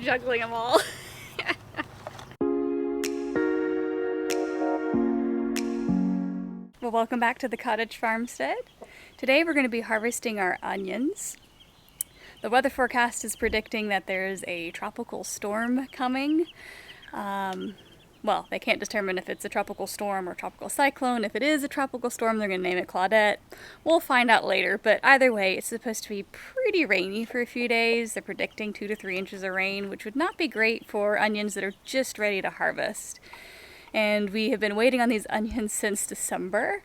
juggling them all. Well, welcome back to the cottage farmstead. Today we're going to be harvesting our onions. The weather forecast is predicting that there's a tropical storm coming. Well, they can't determine if it's a tropical storm or tropical cyclone. If it is a tropical storm, they're going to name it Claudette. We'll find out later, but either way, it's supposed to be pretty rainy for a few days. They're predicting 2 to 3 inches of rain, which would not be great for onions that are just ready to harvest. And we have been waiting on these onions since December,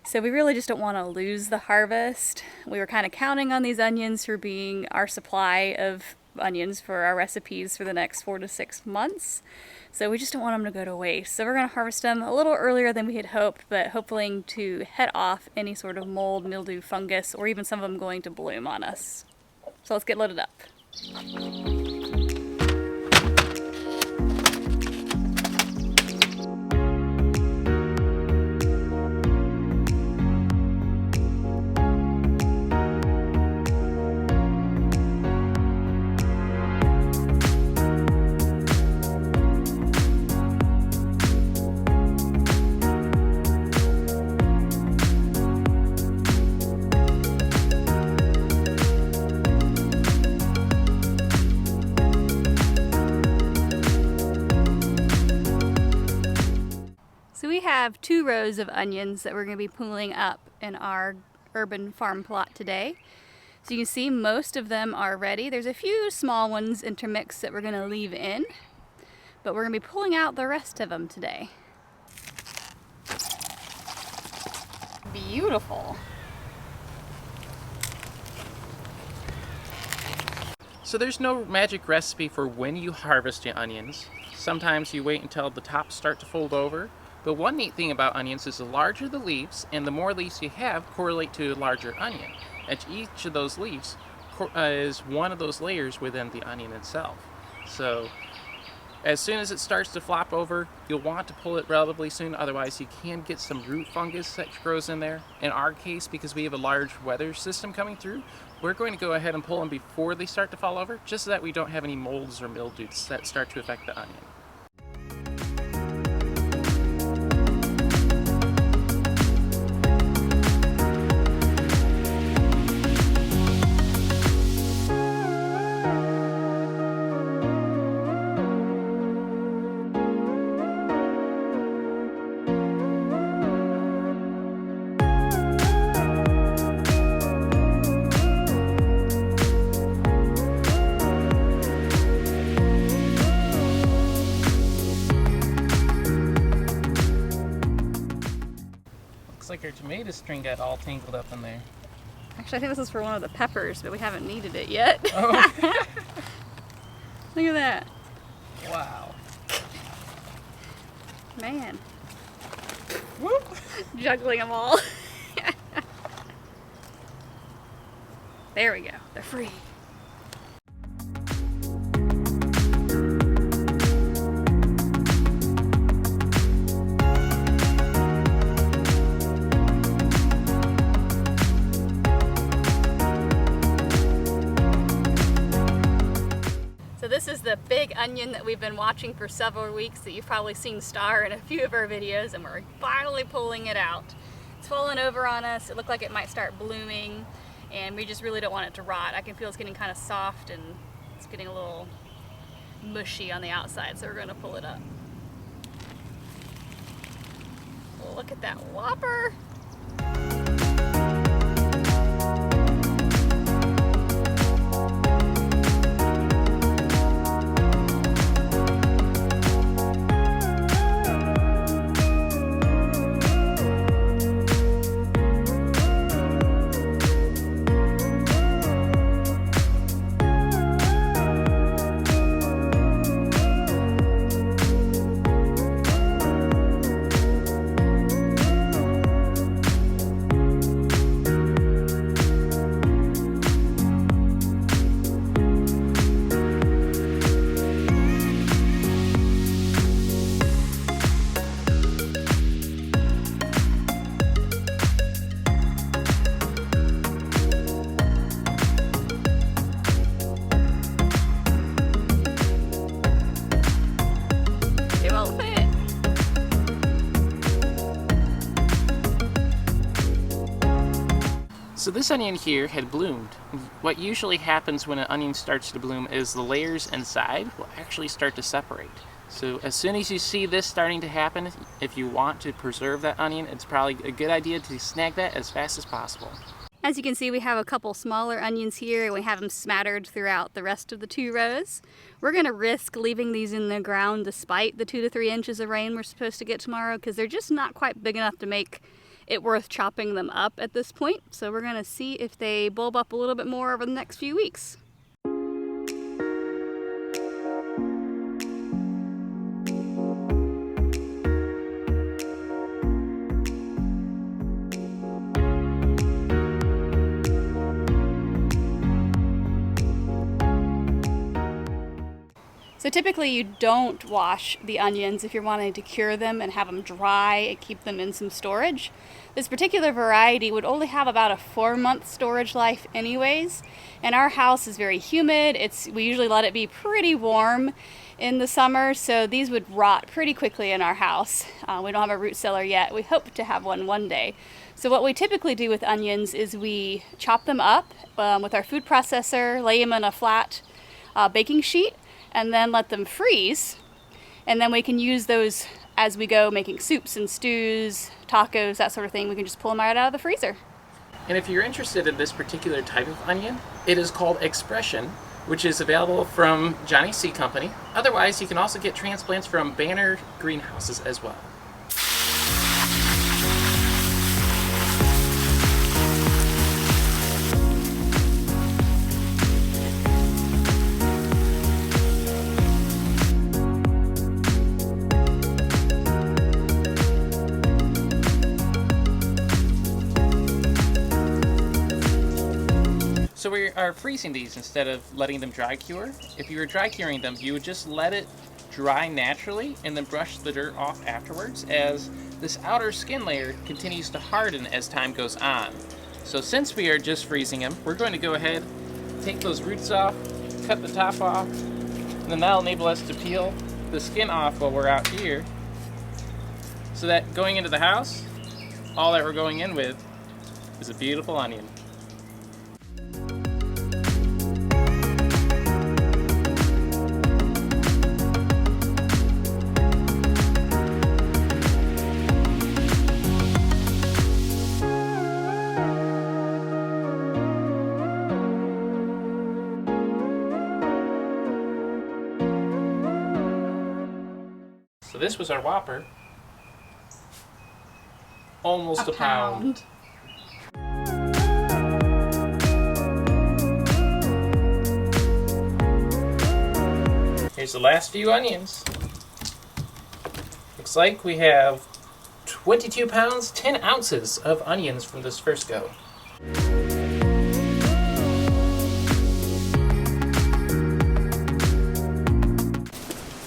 so we really just don't want to lose the harvest. We were kind of counting on these onions for being our supply of onions for our recipes for the next 4 to 6 months. So we just don't want them to go to waste. So we're going to harvest them a little earlier than we had hoped, but hoping to head off any sort of mold, mildew, fungus, or even some of them going to bloom on us. So let's get loaded up. So we have 2 rows of onions that we're going to be pulling up in our urban farm plot today. So you can see most of them are ready. There's a few small ones intermixed that we're going to leave in, but we're going to be pulling out the rest of them today. Beautiful. So there's no magic recipe for when you harvest your onions. Sometimes you wait until the tops start to fold over. But one neat thing about onions is the larger the leaves and the more leaves you have correlate to a larger onion. And each of those leaves is one of those layers within the onion itself. So as soon as it starts to flop over, you'll want to pull it relatively soon, otherwise you can get some root fungus that grows in there. In our case, because we have a large weather system coming through, we're going to go ahead and pull them before they start to fall over, just so that we don't have any molds or mildews that start to affect the onion. Like our tomato string got all tangled up in there. Actually, I think this is for one of the peppers, but we haven't needed it yet. Oh. Look at that. Wow. Man. Whoop. Juggling them all. There we go. They're free. This is the big onion that we've been watching for several weeks that you've probably seen star in a few of our videos, and we're finally pulling it out. It's fallen over on us. It looked like it might start blooming, and we just really don't want it to rot. I can feel it's getting kind of soft and it's getting a little mushy on the outside, so we're going to pull it up. Look at that whopper. So this onion here had bloomed. What usually happens when an onion starts to bloom is the layers inside will actually start to separate. So as soon as you see this starting to happen, if you want to preserve that onion, it's probably a good idea to snag that as fast as possible. As you can see, we have a couple smaller onions here and we have them smattered throughout the rest of the 2 rows. We're going to risk leaving these in the ground despite the 2 to 3 inches of rain we're supposed to get tomorrow because they're just not quite big enough to make it worth chopping them up at this point. So we're going to see if they bulb up a little bit more over the next few weeks. So typically you don't wash the onions if you're wanting to cure them and have them dry and keep them in some storage. This particular variety would only have about a 4-month storage life anyways, and our house is very humid. We usually let it be pretty warm in the summer, so these would rot pretty quickly in our house. We don't have a root cellar yet. We hope to have one day. So what we typically do with onions is we chop them up with our food processor, lay them in a flat baking sheet, and then let them freeze, and then we can use those as we go making soups and stews, tacos, that sort of thing. We can just pull them right out of the freezer. And if you're interested in this particular type of onion, it is called Expression, which is available from Johnny C. Company. Otherwise, you can also get transplants from Banner Greenhouses as well. So we are freezing these instead of letting them dry cure. If you were dry curing them, you would just let it dry naturally and then brush the dirt off afterwards as this outer skin layer continues to harden as time goes on. So since we are just freezing them, we're going to go ahead, take those roots off, cut the top off, and then that'll enable us to peel the skin off while we're out here. So that going into the house, all that we're going in with is a beautiful onion. So this was our Whopper. Almost a pound. Here's the last few onions. Looks like we have 22 pounds, 10 ounces of onions from this first go.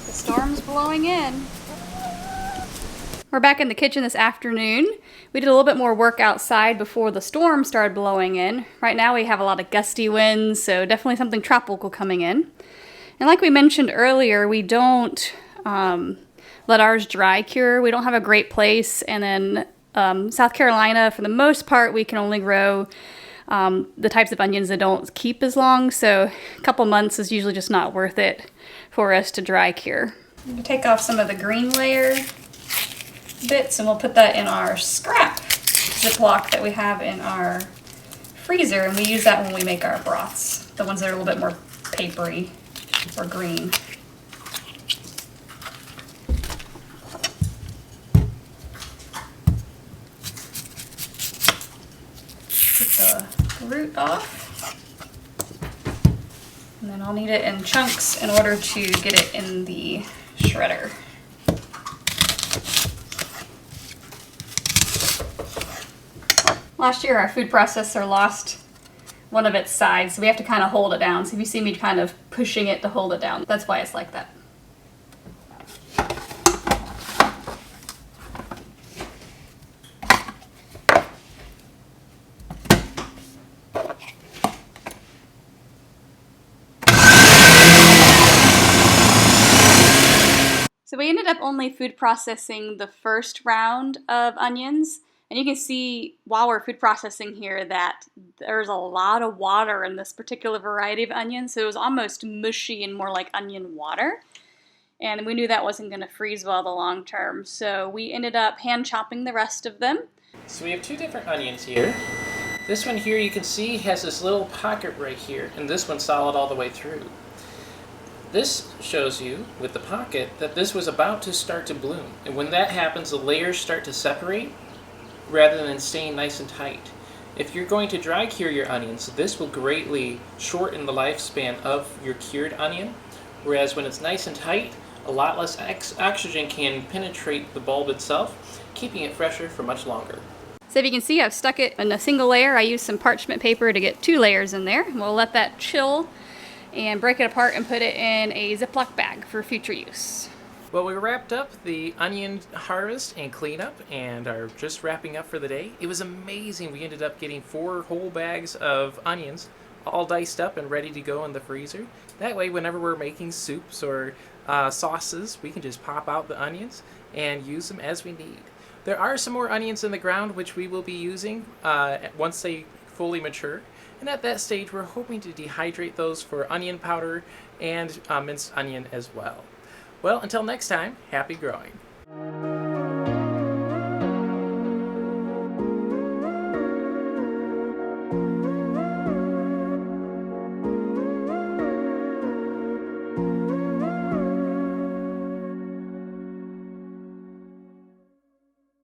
The storm's blowing in. We're back in the kitchen this afternoon. We did a little bit more work outside before the storm started blowing in. Right now we have a lot of gusty winds, so definitely something tropical coming in. And like we mentioned earlier, we don't let ours dry cure. We don't have a great place, and then South Carolina, for the most part, we can only grow the types of onions that don't keep as long, so a couple months is usually just not worth it for us to dry cure. I'm going to take off some of the green layer bits and we'll put that in our scrap Ziploc that we have in our freezer, and we use that when we make our broths, the ones that are a little bit more papery or green. Take the root off, and then I'll need it in chunks in order to get it in the shredder. Last year our food processor lost one of its sides, so we have to kind of hold it down. So if you see me kind of pushing it to hold it down, that's why it's like that. So we ended up only food processing the first round of onions, And you can see while we're food processing here that there's a lot of water in this particular variety of onion, so it was almost mushy and more like onion water. And we knew that wasn't going to freeze well the long term, so we ended up hand chopping the rest of them. So we have two different onions here. This one here you can see has this little pocket right here, and this one's solid all the way through. This shows you, with the pocket, that this was about to start to bloom. And when that happens, the layers start to separate rather than staying nice and tight. If you're going to dry cure your onions, this will greatly shorten the lifespan of your cured onion, whereas when it's nice and tight, a lot less oxygen can penetrate the bulb itself, keeping it fresher for much longer. So if you can see, I've stuck it in a single layer. I used some parchment paper to get 2 layers in there. We'll let that chill and break it apart and put it in a Ziploc bag for future use. Well, we wrapped up the onion harvest and cleanup and are just wrapping up for the day. It was amazing. We ended up getting 4 whole bags of onions, all diced up and ready to go in the freezer. That way, whenever we're making soups or sauces, we can just pop out the onions and use them as we need. There are some more onions in the ground which we will be using once they fully mature. And at that stage, we're hoping to dehydrate those for onion powder and minced onion as well. Well, until next time, happy growing.